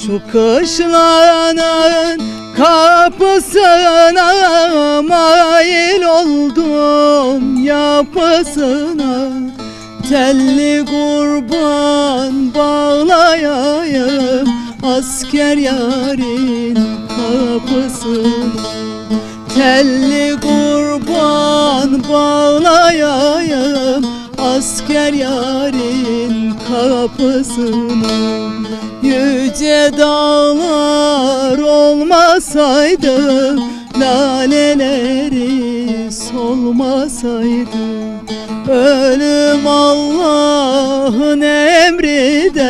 Şu kışlanın kapısına mail oldum yapısına. Telli kurban bağlayayım asker yarın kapısına. Telli kurban bağlayayım asker yarın kapısına. Yüce dağlar olmasaydı, laleleri solmasaydı, ölüm Allah'ın emridir,